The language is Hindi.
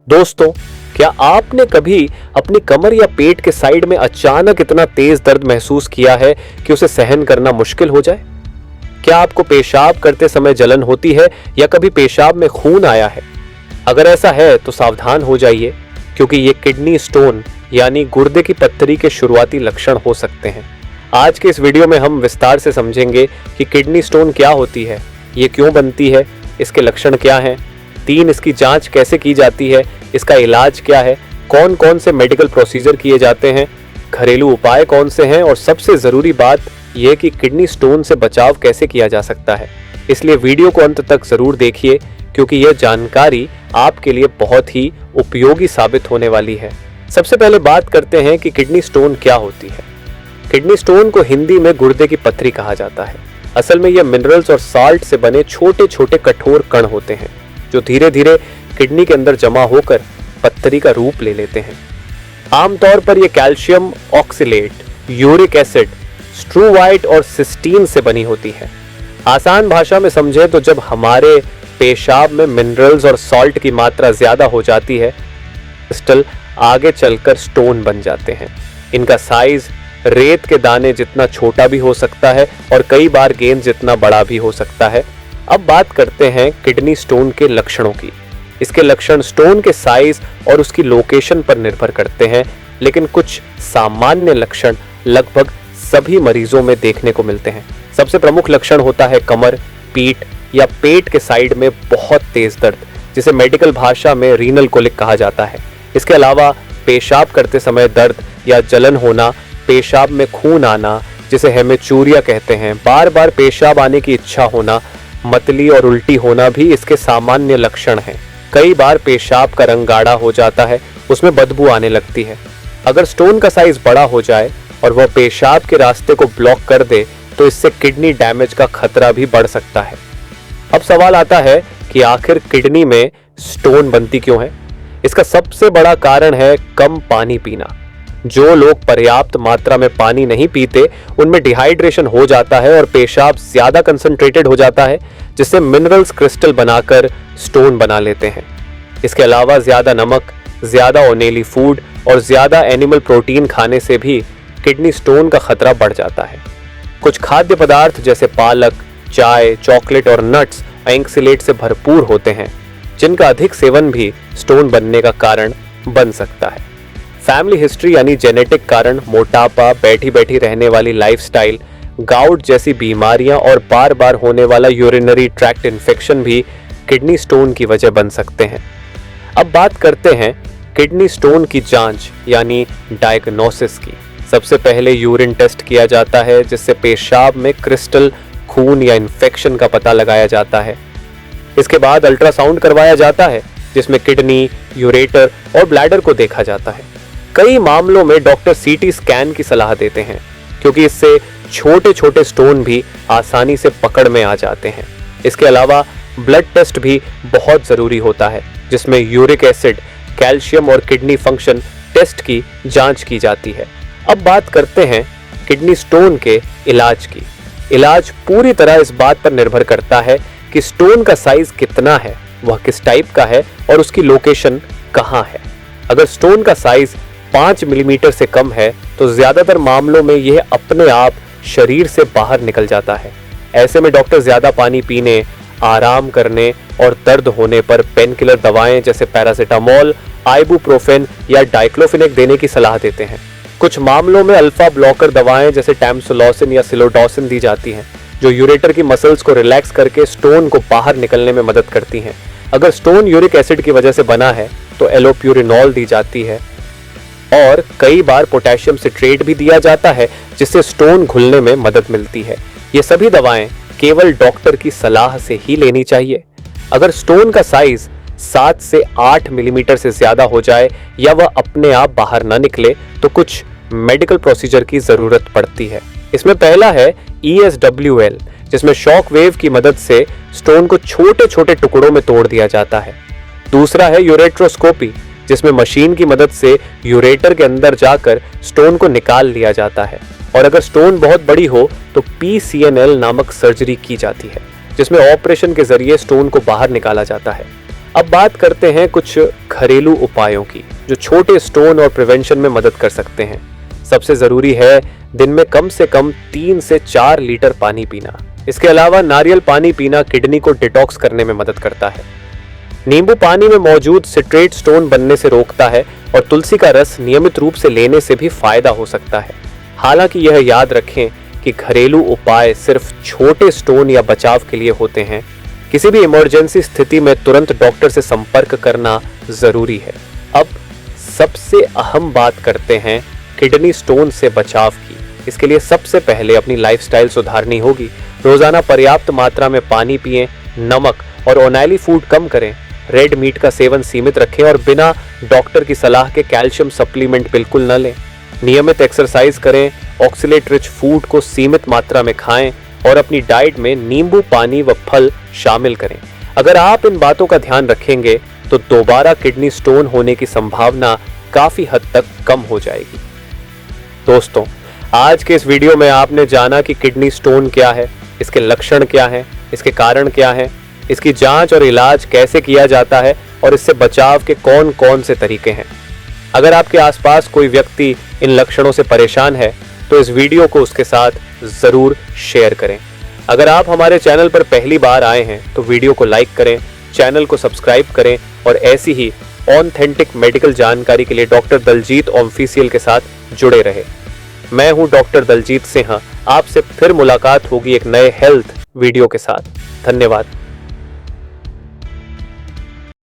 दोस्तों, क्या आपने कभी अपनी कमर या पेट के साइड में अचानक इतना तेज दर्द महसूस किया है कि उसे सहन करना मुश्किल हो जाए? क्या आपको पेशाब करते समय जलन होती है या कभी पेशाब में खून आया है? अगर ऐसा है तो सावधान हो जाइए, क्योंकि ये किडनी स्टोन यानी गुर्दे की पत्थरी के शुरुआती लक्षण हो सकते हैं। आज के इस वीडियो में हम विस्तार से समझेंगे कि किडनी स्टोन क्या होती है, ये क्यों बनती है, इसके लक्षण क्या हैं, इसकी जांच कैसे की जाती है, इसका इलाज क्या है, कौन कौन से मेडिकल प्रोसीजर किए जाते हैं, घरेलू उपाय कौन से हैं और सबसे ज़रूरी बात यह कि किडनी स्टोन से बचाव कैसे किया जा सकता है। इसलिए वीडियो को अंत तक ज़रूर देखिए, क्योंकि यह जानकारी आपके लिए बहुत ही उपयोगी साबित होने वाली है। सबसे पहले बात करते हैं कि किडनी स्टोन क्या होती है। किडनी स्टोन को हिंदी में गुर्दे की पत्थरी कहा जाता है। असल में यह मिनरल्स और साल्ट से बने छोटे छोटे कठोर कण होते हैं, जो धीरे धीरे किडनी के अंदर जमा होकर पत्थरी का रूप ले लेते हैं। आमतौर पर यह calcium oxalate, uric acid, struvite और सिस्टीन से बनी होती है। आसान भाषा में समझे तो जब हमारे पेशाब में मिनरल्स और सॉल्ट की मात्रा ज्यादा हो जाती है, क्रिस्टल आगे चलकर स्टोन बन जाते हैं। इनका साइज रेत के दाने जितना छोटा भी हो सकता है और कई बार गेंद जितना बड़ा भी हो सकता है। अब बात करते हैं किडनी स्टोन के लक्षणों की। इसके लक्षण स्टोन के साइज और उसकी लोकेशन पर निर्भर करते हैं, लेकिन कुछ सामान्य लक्षण लगभग सभी मरीजों में देखने को मिलते हैं। सबसे प्रमुख लक्षण होता है कमर, पीठ या पेट के साइड में बहुत तेज दर्द, जिसे मेडिकल भाषा में रीनल कोलिक कहा जाता है। इसके अलावा पेशाब करते समय दर्द या जलन होना, पेशाब में खून आना जिसे हेमेचूरिया कहते हैं, बार बार पेशाब आने की इच्छा होना, मतली और उल्टी होना भी इसके सामान्य लक्षण हैं। कई बार पेशाब का रंग गाढ़ा हो जाता है, उसमें बदबू आने लगती है। अगर स्टोन का साइज बड़ा हो जाए और वह पेशाब के रास्ते को ब्लॉक कर दे तो इससे किडनी डैमेज का खतरा भी बढ़ सकता है। अब सवाल आता है कि आखिर किडनी में स्टोन बनती क्यों है? इसका सबसे बड़ा कारण है कम पानी पीना। जो लोग पर्याप्त मात्रा में पानी नहीं पीते, उनमें डिहाइड्रेशन हो जाता है और पेशाब ज्यादा कंसंट्रेटेड हो जाता है, जिससे मिनरल्स क्रिस्टल बनाकर स्टोन बना लेते हैं। इसके अलावा ज्यादा नमक, ज्यादा ऑयली फूड और ज्यादा एनिमल प्रोटीन खाने से भी किडनी स्टोन का खतरा बढ़ जाता है। कुछ खाद्य पदार्थ जैसे पालक, चाय, चॉकलेट और नट्स ऑक्सलेट से भरपूर होते हैं, जिनका अधिक सेवन भी स्टोन बनने का कारण बन सकता है। फैमिली हिस्ट्री यानी जेनेटिक कारण, मोटापा, बैठी बैठी रहने वाली लाइफस्टाइल, गाउट जैसी बीमारियां और बार बार होने वाला यूरिनरी ट्रैक्ट इन्फेक्शन भी किडनी स्टोन की वजह बन सकते हैं। अब बात करते हैं किडनी स्टोन की जांच यानी डायग्नोसिस की। सबसे पहले यूरिन टेस्ट किया जाता है, जिससे पेशाब में क्रिस्टल, खून या इन्फेक्शन का पता लगाया जाता है। इसके बाद अल्ट्रासाउंड करवाया जाता है, जिसमें किडनी, यूरेटर और ब्लैडर को देखा जाता है। कई मामलों में डॉक्टर सीटी स्कैन की सलाह देते हैं, क्योंकि इससे छोटे छोटे स्टोन भी आसानी से पकड़ में आ जाते हैं। इसके अलावा ब्लड टेस्ट भी बहुत ज़रूरी होता है, जिसमें यूरिक एसिड, कैल्शियम और किडनी फंक्शन टेस्ट की जांच की जाती है। अब बात करते हैं किडनी स्टोन के इलाज की। इलाज पूरी तरह इस बात पर निर्भर करता है कि स्टोन का साइज कितना है, वह किस टाइप का है और उसकी लोकेशन कहाँ है। अगर स्टोन का साइज 5 मिलीमीटर से कम है तो ज्यादातर मामलों में यह अपने आप शरीर से बाहर निकल जाता है। ऐसे में डॉक्टर ज्यादा पानी पीने, आराम करने और दर्द होने पर पेनकिलर दवाएं जैसे पैरासिटामोल, आइबुप्रोफेन या डाइक्लोफिनेक देने की सलाह देते हैं। कुछ मामलों में अल्फा ब्लॉकर दवाएं जैसे टैमसोलोसिन या सिलोडोसिन दी जाती हैं, जो यूरेटर की मसल्स को रिलैक्स करके स्टोन को बाहर निकलने में मदद करती हैं। अगर स्टोन यूरिक एसिड की वजह से बना है तो एलोप्यूरिनॉल दी जाती है और कई बार पोटेशियम सिट्रेट भी दिया जाता है, जिससे स्टोन घुलने में मदद मिलती है। ये सभी दवाएं केवल डॉक्टर की सलाह से ही लेनी चाहिए। अगर स्टोन का साइज 7 से 8 मिलीमीटर से ज्यादा हो जाए या वह अपने आप बाहर न निकले तो कुछ मेडिकल प्रोसीजर की जरूरत पड़ती है। इसमें पहला है ESWL, जिसमें शॉक वेव की मदद से स्टोन को छोटे छोटे टुकड़ों में तोड़ दिया जाता है। दूसरा है यूरेट्रोस्कोपी, जिसमें मशीन की मदद से यूरेटर के अंदर जाकर स्टोन को निकाल लिया जाता है। और अगर स्टोन बहुत बड़ी हो तो PCNL नामक सर्जरी की जाती है, जिसमें ऑपरेशन के जरिए स्टोन को बाहर निकाला जाता है। अब बात करते हैं कुछ घरेलू उपायों की जो छोटे स्टोन और प्रिवेंशन में मदद कर सकते हैं। सबसे जरूरी है दिन में कम से कम 3 से 4 लीटर पानी पीना। इसके अलावा नारियल पानी पीना किडनी को डिटॉक्स करने में मदद करता है। नींबू पानी में मौजूद सिट्रेट स्टोन बनने से रोकता है और तुलसी का रस नियमित रूप से लेने से भी फायदा हो सकता है। हालांकि यह याद रखें कि घरेलू उपाय सिर्फ छोटे स्टोन या बचाव के लिए होते हैं। किसी भी इमरजेंसी स्थिति में तुरंत डॉक्टर से संपर्क करना जरूरी है। अब सबसे अहम बात करते हैं किडनी स्टोन से बचाव की। इसके लिए सबसे पहले अपनी लाइफस्टाइल सुधारनी होगी। रोजाना पर्याप्त मात्रा में पानी पिएं, नमक और ऑयली फूड कम करें, रेड मीट का सेवन सीमित रखें और बिना डॉक्टर की सलाह के कैल्शियम सप्लीमेंट बिल्कुल न लें। नियमित एक्सरसाइज करें, ऑक्सलेट रिच फूड को सीमित मात्रा में खाएं और अपनी डाइट में नींबू पानी व फल शामिल करें। अगर आप इन बातों का ध्यान रखेंगे तो दोबारा किडनी स्टोन होने की संभावना काफी हद तक कम हो जाएगी। दोस्तों, आज के इस वीडियो में आपने जाना कि किडनी स्टोन क्या है, इसके लक्षण क्या हैं, इसके कारण क्या हैं, इसकी जांच और इलाज कैसे किया जाता है और इससे बचाव के कौन कौन से तरीके हैं। अगर आपके आसपास कोई व्यक्ति इन लक्षणों से परेशान है तो इस वीडियो को उसके साथ जरूर शेयर करें। अगर आप हमारे चैनल पर पहली बार आए हैं तो वीडियो को लाइक करें, चैनल को सब्सक्राइब करें और ऐसी ही ऑथेंटिक मेडिकल जानकारी के लिए डॉक्टर दलजीत ऑफिशियल के साथ जुड़े रहे। मैं हूं डॉक्टर दलजीत सिंह। आपसे फिर मुलाकात होगी एक नए हेल्थ वीडियो के साथ। धन्यवाद।